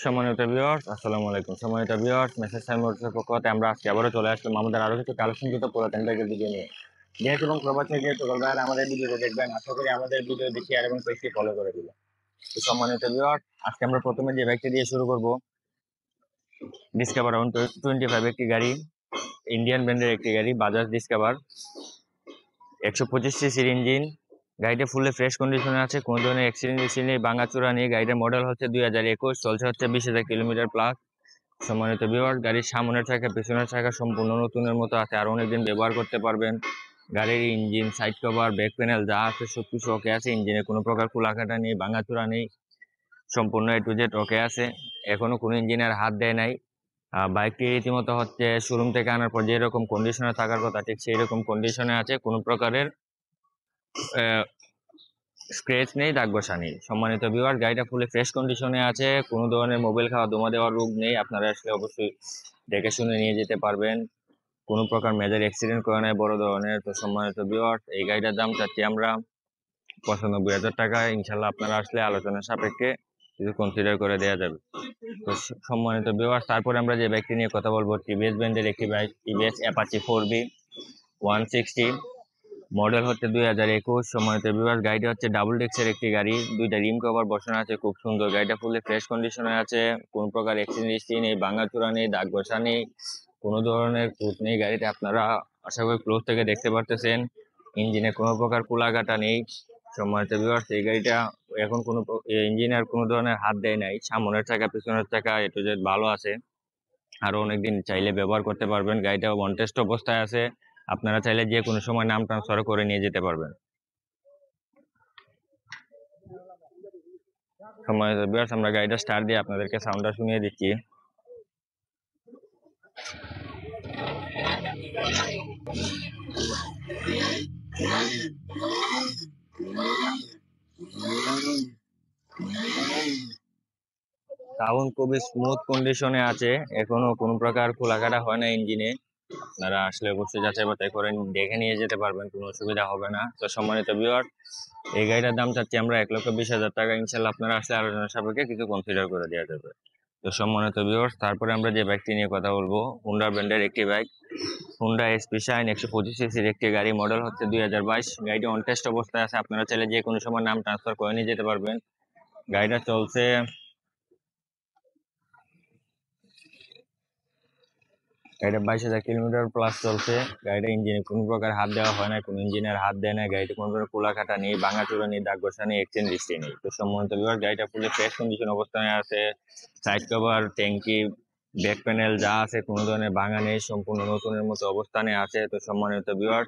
সম্মানিত ভিউয়ার্স, আসসালামু আলাইকুম। সম্মানিত ভিউয়ার্স, মেসেজ সাইন মোটরসের পক্ষ থেকে আমরা আজকে আবারও চলে আসলাম আমাদের আরো কিছু কালেকশনযুক্ত পুরাতন বাইকের ভিডিও নিয়ে। দেশ এবং প্রবাস থেকে সকল ভাইয়েরা আমাদের ভিডিওতে দেখবেন। আশা করি আমাদের ভিডিওটি শেয়ার এবং পেজটি ফলো করে দিবেন। তো সম্মানিত ভিউয়ার্স, আজকে আমরা প্রথমে যে বাইকটি দিয়ে শুরু করব, ডিসকভার 125 একটি গাড়ি, ইন্ডিয়ান ব্র্যান্ডের একটি গাড়ি, বাজাজ ডিসকভার 125 সিসির ইঞ্জিন। গাড়িটা ফুলে ফ্রেশ কন্ডিশনে আছে, কোনো ধরনের অ্যাক্সিডেন্ট নেই, ভাঙাচোরা নেই। গাড়িটার মডেল হচ্ছে 2021, চলছে হচ্ছে 20,000 কিলোমিটার প্লাস। সম্মানিত ভিউয়ার্স, গাড়ির সামনের চাকা পিছনের চাকা সম্পূর্ণ নতুনের মতো আছে, আর অনেকদিন ব্যবহার করতে পারবেন। গাড়ির engine, side cover, back panel যা আছে সবকিছু ওকে আছে। ইঞ্জিনে কোনো প্রকার খোলাকাটা নেই, ভাঙাচোরা নেই, সম্পূর্ণ A to Z ওকে আছে। এখনো কোনো ইঞ্জিনের হাত দেয় নাই। বাইকটি রীতিমতো হচ্ছে শোরুম থেকে আনার পর যেরকম কন্ডিশনে থাকার কথা ঠিক সেই রকম কন্ডিশনে আছে, কোনো প্রকারের স্ক্র্যাচ নেই, দাগ বসা নেই। সম্মানিত ভিউয়ার, গাড়িটা ফুলে ফ্রেশ কন্ডিশনে আছে, কোনো ধরনের মোবাইল খাওয়া দমা দেওয়ার রোগ নেই। আপনারা আসলে অবশ্যই দেখে শুনে নিয়ে যেতে পারবেন। কোনো প্রকার মেজর অ্যাক্সিডেন্ট করে নাই বড় ধরনের। তো সম্মানিত ভিউয়ার, এই গাড়িটার দাম চাচ্ছি আমরা 95,000 টাকা। ইনশাল্লাহ আপনারা আসলে আলোচনার সাপেক্ষে কিছু কনসিডার করে দেওয়া যাবে। তো সম্মানিত ভিউয়ার, তারপরে আমরা যে বাইকটি নিয়ে কথা বলবো, টিভিএস ব্র্যান্ডের একটি bike, TVS Apache 4B 160, model হচ্ছে 2021। সম্মানিত ভিউয়ার্স, গাড়িটা হচ্ছে ডাবল ডেক্সের একটি গাড়ি, দুইটা রিম কভার বসানো আছে, খুব সুন্দর। গাড়িটা ফুলে ফ্রেশ কন্ডিশনে আছে, কোনো প্রকার অ্যাক্সিডেন্ট হিস্ট্রি নেই, ভাঙাচোরা নেই, দাগ বসা নেই, কোনো ধরনের খুঁত নেই। গাড়িটা আপনারা আশা করি ক্লোজ থেকে দেখতে পারতেছেন। ইঞ্জিনে কোনো প্রকার কুলাকাটা নেই। সম্মানিত ভিউয়ার্স, এই গাড়িটা এখন কোনো ইঞ্জিনের কোনো ধরনের হাত দেয় নাই। সামনের চাকা পিছনের চাকা A to Z ভালো আছে, আরো অনেকদিন চাইলে ব্যবহার করতে পারবেন। গাড়িটা ওয়ান টেস্ট অবস্থায় আছে, আপনারা চাইলে যে কোনো সময় নাম ট্রান্সফার করে নিয়ে যেতে পারবেন। সম্মানিত ভিউয়ার্স, আমরা গাড়িটা স্টার্ট দিয়ে আপনাদেরকে সাউন্ডটা শুনিয়ে দিচ্ছি। সাউন্ড খুবই স্মুথ কন্ডিশনে আছে, এখনো কোনো প্রকার খোলাকাটা হয় না ইঞ্জিনে। আপনারা আসলে অবশ্যই যাচাই বাছাই করে দেখে নিয়ে যেতে পারবেন, কোনো অসুবিধা হবে না। তো সম্মানিত ভিউয়ার, এই গাড়িটার দাম চাচ্ছি আমরা 1,20,000 টাকা। ইনশাল্লাহ আপনারা আসলে আলোচনা সাপেক্ষে কিছু কনসিডার করে দেওয়া যাবে। তো সম্মানিত ভিউয়ার্স, তারপরে আমরা যে বাইকটি নিয়ে কথা বলবো, হুন্ডা ব্র্যান্ডের একটি বাইক, হুন্ডা এসপি শাইন 125 সিসির একটি গাড়ি, মডেল হচ্ছে 2022। গাড়িটি অন টেস্ট অবস্থায় আছে, আপনারা চাইলে যে কোনো সময় নাম ট্রান্সফার করে নিয়ে যেতে পারবেন। গাড়িটা চলছে গাড়িটা 22,000 কিলোমিটার প্লাস চলছে। গাড়িটা ইঞ্জিনে কোনো প্রকার হাত দেওয়া হয় না, কোনো ইঞ্জিনের হাত দেয় না। গাড়িতে কোনো প্রকার কুলাকাটা নেই, ভাঙাচোরা নেই, দাগ ঘষা নেই, এক্সচেঞ্জ হিস্ট্রি নেই। তো সম্মানিত ভিউয়ার, গাড়িটা ফুলে ফ্রেশ কন্ডিশন অবস্থায় আছে। সাইড কভার, ট্যাঙ্কি, ব্যাক প্যানেল যা আছে কোনো ধরনের ভাঙা নেই, সম্পূর্ণ নতুনের মতো অবস্থানে আছে। তো সম্মানিত ভিউয়ার,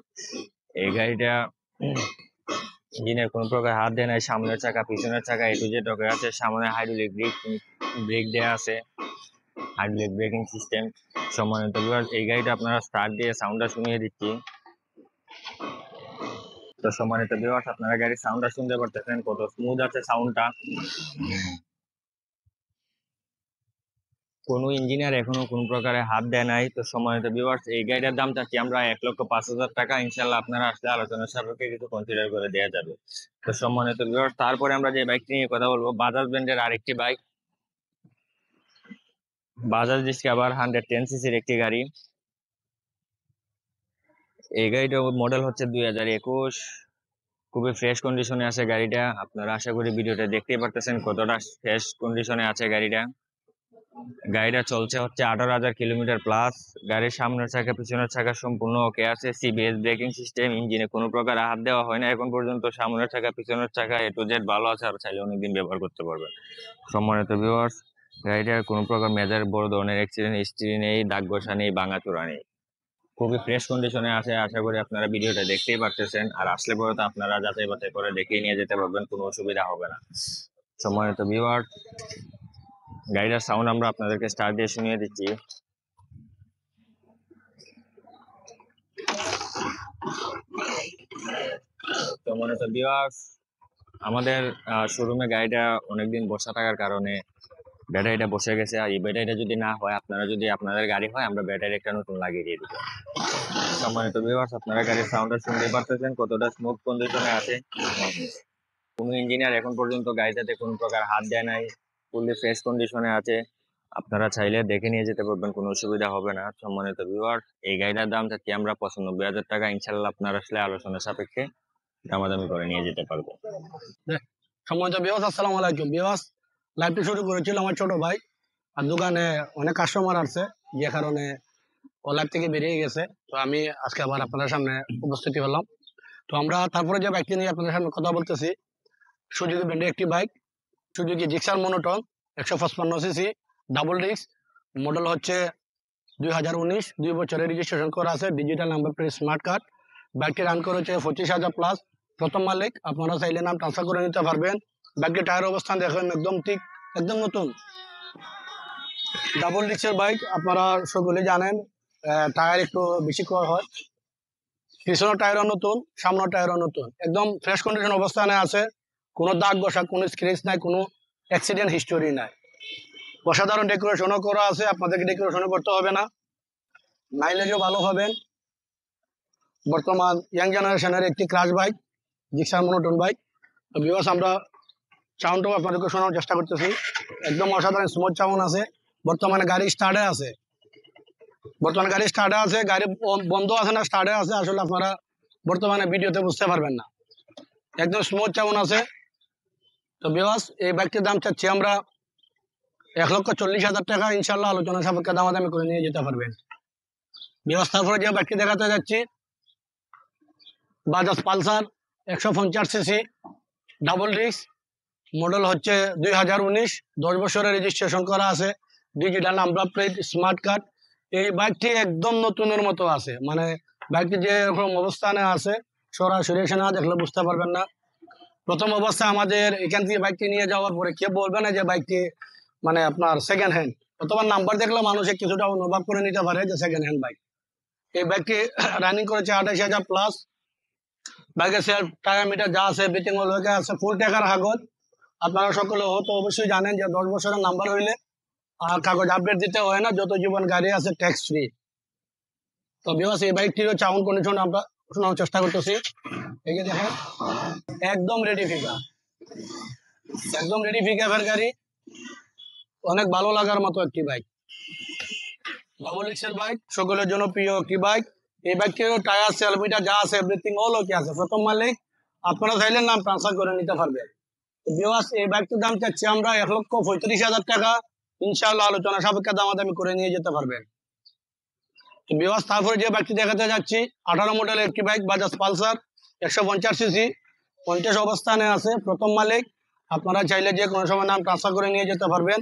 এই গাড়িটা ইঞ্জিনের কোনো প্রকার হাত দেয় নাই। সামনের চাকা পিছনের চাকা A to Z ওকে আছে। সামনে হাইড্রোলিক ব্রেক দেওয়া আছে, হাইড্রোলিক ব্রেকিং সিস্টেম। সম্মানিত ভিউয়ার্স, এই গাড়িটা আপনারা স্টার্ট দিয়ে সাউন্ডটা শুনিয়ে দিচ্ছি। তো সম্মানিত ভিউয়ার্স, আপনারা গাড়ির সাউন্ডটা শুনতে পারতেছেন, কত স্মুথ আছে সাউন্ডটা। কোনো ইঞ্জিনিয়ার এখনো কোনো প্রকারে হাত দেয় নাই। তো সম্মানিত ভিউয়ার্স, এই গাড়িটার দাম চাচ্ছি আমরা 1,05,000 টাকা। ইনশাল্লাহ আপনারা আসলে আলোচনার সাপেক্ষে কিছু কনসিডার করে দেওয়া যাবে। তো সম্মানিত ভিউয়ার্স, তারপরে আমরা যে বাইকটি নিয়ে কথা বলবো, বাজাজ ব্র্যান্ডের আরেকটি বাইক, বাজাজ ডিসকভার 110 সিসির একটি গাড়ি। এই গাড়িটার মডেল হচ্ছে 2021, খুবই ফ্রেশ কন্ডিশনে আছে গাড়িটা। আপনারা আশা করি ভিডিওটা দেখতেই পারতেছেন কতটা ফ্রেশ কন্ডিশনে আছে গাড়িটা। গাড়িটা চলছে হচ্ছে 18,000 কিলোমিটার প্লাস। গাড়ির সামনের চাকা পিছনের চাকা সম্পূর্ণ ওকে আছে, সিবিএস ব্রেকিং সিস্টেম, ইঞ্জিনে কোনো প্রকার হাত দেওয়া হয় না এখন পর্যন্ত। সামনের চাকা পিছনের চাকা A to Z ভালো আছে, আর চাইলে অনেকদিন ব্যবহার করতে পারবেন। সম্মানিত ভিউয়ার্স, গাড়িটার কোনো প্রকার মেজর বড় ধরনের অ্যাক্সিডেন্ট হিস্ট্রি নেই, দাগ ঘষা নেই, ভাঙাচোরা নেই, খুবই ফ্রেশ কন্ডিশনে আছে। আশা করি আপনারা ভিডিওটা দেখতেই পারতেছেন, আর আসলে পরে তো আপনারা যাচাই বাছাই করে দেখে নিয়ে যেতে পারবেন, কোনো অসুবিধা হবে না। সম্মানিত ভিউয়ার, গাড়িটার সাউন্ড আমরা আপনাদেরকে স্টার্ট দিয়ে শুনিয়ে দিচ্ছি। সম্মানিত ভিউয়ার, আমাদের শোরুমে গাড়িটা অনেকদিন বসা থাকার কারণে ব্যাটারিটা বসে গেছে। আর এই ব্যাটারিটা যদি না হয়, আপনারা যদি আপনাদের গাড়ি হয়, আমরা ব্যাটারি একটা নতুন লাগিয়ে দিয়ে দেবো। সম্মানিত ভিউয়ার্স, আপনারা গাড়ির সাউন্ডটা শুনতে পারতেছেন কতটা স্মুথ কন্ডিশনে আছে। কোনো ইঞ্জিনিয়ার এখন পর্যন্ত গাড়িটাতে কোনো প্রকার হাত দেয় নাই, ফুললি ফ্রেশ কন্ডিশনে আছে, আপনারা চাইলে দেখে নিয়ে যেতে পারবেন, কোনো অসুবিধা হবে না। সম্মানিত ভিউয়ার, এই গাড়িটার দাম চাচ্ছি আমরা 95,000 টাকা। ইনশাল্লাহ আপনারা আসলে আলোচনা সাপেক্ষে দামাদামি করে নিয়ে যেতে পারবো। সম্মানিত বিয়াস, আসসালামু আলাইকুম বিয়াস। লাইভটি শুরু করেছিল আমার ছোট ভাই, আর দোকানে অনেক কাস্টমার আছে, যে কারণে ও লাইভ থেকে বেরিয়ে গেছে। তো আমি আজকে আবার আপনাদের সামনে উপস্থিতি হলাম। তো আমরা তারপরে যে বাইকটি নিয়ে আপনাদের সামনে কথা বলতেছি, সুজুকি ব্র্যান্ডের একটি bike, Suzuki Gixxer monotone 155 CC double disc, model হচ্ছে 2019, 2 বছরের রেজিস্ট্রেশন করা আছে, digital number plate, smart card. বাইকটি রান করেছে 25,000 প্লাস। প্রথম মালিক, আপনারা চাইলে নাম ট্রান্সফার করে নিতে পারবেন। বাইকটির টায়ার অবস্থান দেখেন একদম ঠিক, একদম নতুন। ডাবল ডিস্কের বাইক, আপনারা সকলে জানেন টায়ার একটু বেশি করা হয়। পিছনের টায়ারও নতুন, সামনের টায়ারও নতুন, একদম ফ্রেশ কন্ডিশন অবস্থানে আছে। কোনো দাগ বসা, কোনো স্ক্র্যাচ নাই, কোনো অ্যাক্সিডেন্ট হিস্টোরি নাই। অসাধারণ ডেকোরেশনও করা আছে, আপনাদেরকে ডেকোরেশনও করতে হবে না। মাইলেজও ভালো হবেন। বর্তমান ইয়াং জেনারেশনের একটি crush bike, Gixxer monotone bike. তো ভিউয়ার্স, আমরা সাউন্ডটাও আপনাদেরকে শোনানোর চেষ্টা করতেছি। একদম অসাধারণ স্মুথ সাউন্ড আছে। বর্তমানে গাড়ি স্টার্টে আছে, গাড়ি বন্ধ আছে না স্টার্টে আছে, আসলে আপনারা বর্তমানে ভিডিওতে বুঝতে পারবেন না। একদম স্মুথ সাউন্ড আছে। তো ভিউয়ার্স, এই বাইকটির দাম চাচ্ছি আমরা 1,40,000 টাকা। ইনশাল্লাহ আলোচনা সাপেক্ষে দামাদামি করে নিয়ে যেতে পারবেন। ভিউয়ার্স, তারপরে যে বাইকটি দেখাতে যাচ্ছি, Bajaj Pulsar 150 CC double disc, model হচ্ছে 2019, 10 বছরের রেজিস্ট্রেশন করা আছে, digital number plate, smart card. এই বাইকটি একদম নতুনের মতো আছে, মানে বাইকটি যে এরকম অবস্থানে আছে সরাসরি এসে না দেখলে বুঝতে পারবেন না। প্রথম অবস্থায় আমাদের এখান থেকে বাইকটি নিয়ে যাওয়ার পরে কেউ বলবে না যে বাইকটি মানে আপনার সেকেন্ড হ্যান্ড, অথবা নাম্বার দেখলে মানুষে কিছুটা অনুভব করে নিতে পারে যে সেকেন্ড হ্যান্ড বাইক। এই বাইকটি রানিং করেছে 28,000 প্লাস। বাইকের সেলফ, টায়ার, মিটার যা আছে এভরিথিং ওর লগে আছে, ফুল টাকার কাগজ। আপনারা সকলে হয়তো অবশ্যই জানেন যে 10 বছরের নাম্বার হইলে আর কাগজ আপডেট দিতে হয় না, যত জীবন গাড়ি আছে ট্যাক্স ফ্রি। তো ভিউয়ার্স, এই বাইকটিরও সাউন্ড কন্ডিশন আমরা শোনানোর চেষ্টা করতেছি। এই যে দেখেন, একদম রেডি ফিগার, একদম রেডি ফিগারের গাড়ি, অনেক ভালো লাগার মতো একটি বাইক। ডাবল এক্সেল বাইক, সকলের জন্য প্রিয় একটি বাইক। এই বাইকটিরও টায়ার, সেলফ, মিটার যা আছে এভরিথিং অল ওকে আছে। প্রথম মালিক, আপনারা চাইলে নাম ট্রান্সফার করে নিতে পারবেন। ভিউয়ার্স, এই বাইকটির দাম চাচ্ছি আমরা 1,35,000 টাকা। ইনশাআল্লাহ আলোচনা সাপেক্ষে দামাদামি করে নিয়ে যেতে পারবেন। তো ভিউয়ার্স, তারপরে যে বাইকটি দেখাতে যাচ্ছি, 18 মডেলের একটি বাইক, বাজাজ পালসার 150 সিসি, 50 অবস্থানে আছে। প্রথম মালিক, আপনারা চাইলে যে কোনো সময় নাম ট্রান্সফার করে নিয়ে যেতে পারবেন।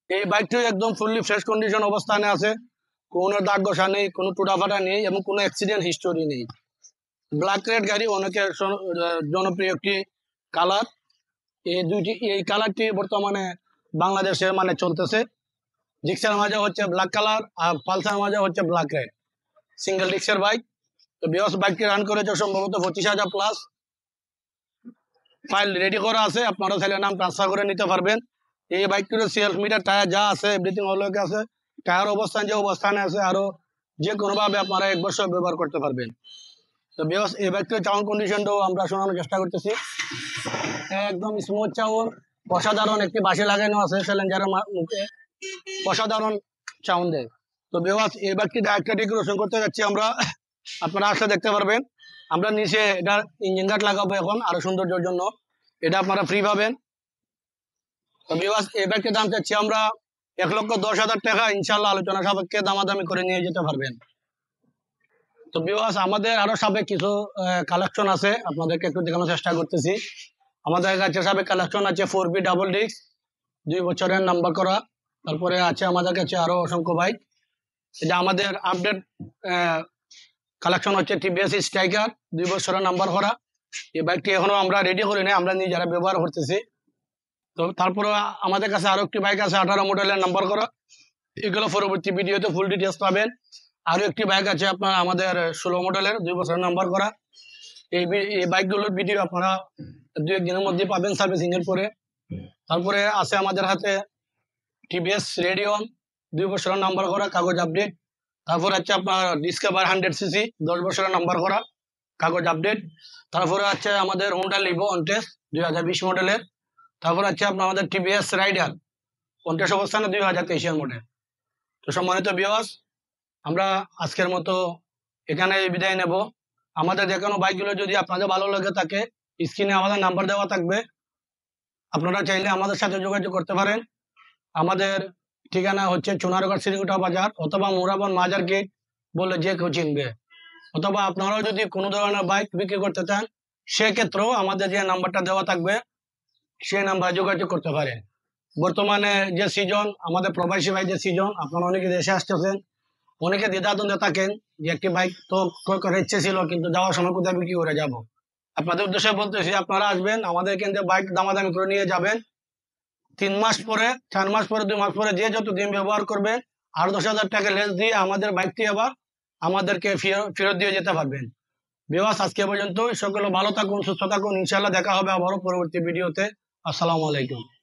এই বাইকটি একদম ফুললি ফ্রেশ কন্ডিশন অবস্থানে আছে, কোনো দাগ ঘষা নেই, কোনো টুটাফাটা নেই, এবং কোনো অ্যাক্সিডেন্ট হিস্টোরি নেই। ব্ল্যাক রেড গাড়ি, অনেকের জনপ্রিয় একটি কালার। এই কালারটি বর্তমানে বাংলাদেশে মানে চলতেছে। জিক্সার মাঝে হচ্ছে ব্ল্যাক কালার, আর পালসার মাঝে হচ্ছে ব্ল্যাক রেড, সিঙ্গেল ডিস্কের বাইক। তো বিয়স, বাইকটি রান করেছে সম্ভবত 25,000 প্লাস। ফাইল রেডি করা আছে, আপনারা চাইলে নাম ট্রান্সফার করে নিতে পারবেন। এই বাইকটির সেলফ, মিটার, টায়ার যা আছে এভরিথিং অলওকে আছে। টায়ার অবস্থান যে অবস্থানে আছে, আরো যে কোনোভাবে আপনারা 1 বছর ব্যবহার করতে পারবেন। তো বিয়স, এই বাইকটির সাউন্ড কন্ডিশনটাও আমরা শোনানোর চেষ্টা করতেছি। একদম স্মুথ সাউন্ড, অসাধারণ একটি বাসে লাগানো আছে স্যালেঞ্জারের মুখে, অসাধারণ সাউন্ড দেয়। তো বিয়স, এই বাইকটি একটা ডেকোরেশন করতে যাচ্ছি আমরা, আপনারা আসলে দেখতে পারবেন। আমরা নিচে এটার ইঞ্জিন গার্ড লাগাবো এখন আরো সৌন্দর্যের জন্য, এটা আপনারা ফ্রি পাবেন। তো বিয়স, এই বাইকটির দাম চাচ্ছি আমরা 1,10,000 টাকা। ইনশাল্লাহ আলোচনা সাপেক্ষে দামাদামি করে নিয়ে যেতে পারবেন। তো বিয়স, আমাদের আরো সাবেক কিছু কালেকশন আছে, আপনাদেরকে একটু দেখানোর চেষ্টা করতেছি। আমাদের কাছে সাবেক কালেকশন আছে 4B ডাবল ডিস্ক, 2 বছরের নাম্বার করা। তারপরে আছে আমাদের কাছে আরো অসংখ্য বাইক। এটা আমাদের আপডেট কালেকশন হচ্ছে টিভিএস স্ট্রাইকার, 2 বছরের নাম্বার করা। এই বাইকটি এখনো আমরা রেডি করি নাই, আমরা নিজেরা ব্যবহার করতেছি। তো তারপরে আমাদের কাছে আরো একটি বাইক আছে 18 মডেলের নাম্বার করা। এগুলো পরবর্তী ভিডিওতে ফুল ডিটেলস পাবেন। আরো একটি বাইক আছে আপনার আমাদের 16 মডেলের, 2 বছরের নাম্বার করা। এই বাইকগুলোর ভিডিও আপনারা 2-1 দিনের মধ্যে পাবেন সার্ভিসিং এর পরে। তারপরে আছে আমাদের হাতে টিভিএস রেডিয়ন, 2 বছরের নাম্বার করা, কাগজ আপডেট। তারপরে আছে আপনার ডিসকভার 100 সিসি, 10 বছরের নাম্বার করা, কাগজ আপডেট। তারপরে আছে আমাদের হোন্ডা লিভো অনটেস 2020 মডেলের, তারপর আছে আপনার আমাদের টিভিএস রাইডার 50 অবস্থানে 2023 মডেল। তো সম্মানিত ভিউয়ার্স, আমরা আজকের মতো এখানে বিদায় নেব। আমাদের দেখানো বাইকগুলো যদি আপনাদের ভালো লাগে থাকে, স্ক্রিনে আমাদের নাম্বার দেওয়া থাকবে, আপনারা চাইলে আমাদের সাথে যোগাযোগ করতে পারেন। আমাদের ঠিকানা হচ্ছে চুনারগড় শ্রীকুটা বাজার অথবা মুরাবন মাজার গেট বলে যে কেউ চিনবে। অথবা আপনারাও যদি কোনো ধরনের বাইক বিক্রি করতে চান, সেক্ষেত্রেও আমাদের যে নাম্বারটা দেওয়া থাকবে সেই নাম্বারে যোগাযোগ করতে পারেন। বর্তমানে যে সিজন, আমাদের প্রবাসী ভাইদের সিজন, আপনারা অনেকে দেশে আসতেছেন, অনেকে দ্বিধাদ্বন্দ্বে থাকেন যে একটি বাইক তো ক্রয় করার ইচ্ছে ছিল, কিন্তু যাওয়ার সময় কোথায় বিক্রি করে যাব। আপনাদের উদ্দেশ্যে বলতেছি, আপনারা আসবেন, আমাদের এখান থেকে বাইক দামাদামি করে নিয়ে যাবেন। 3 মাস পরে, 4 মাস পরে, 2 মাস পরে যে যত দিন ব্যবহার করবেন, আর 10,000 টাকা লেস দিয়ে আমাদের বাইকটি আবার আমাদেরকে ফেরত দিয়ে যেতে পারবেন। ভিউয়ার্স, আজকে পর্যন্ত। সকলে ভালো থাকুন, সুস্থ থাকুন। ইনশাআল্লাহ দেখা হবে আবারও পরবর্তী ভিডিওতে। আসসালামু আলাইকুম।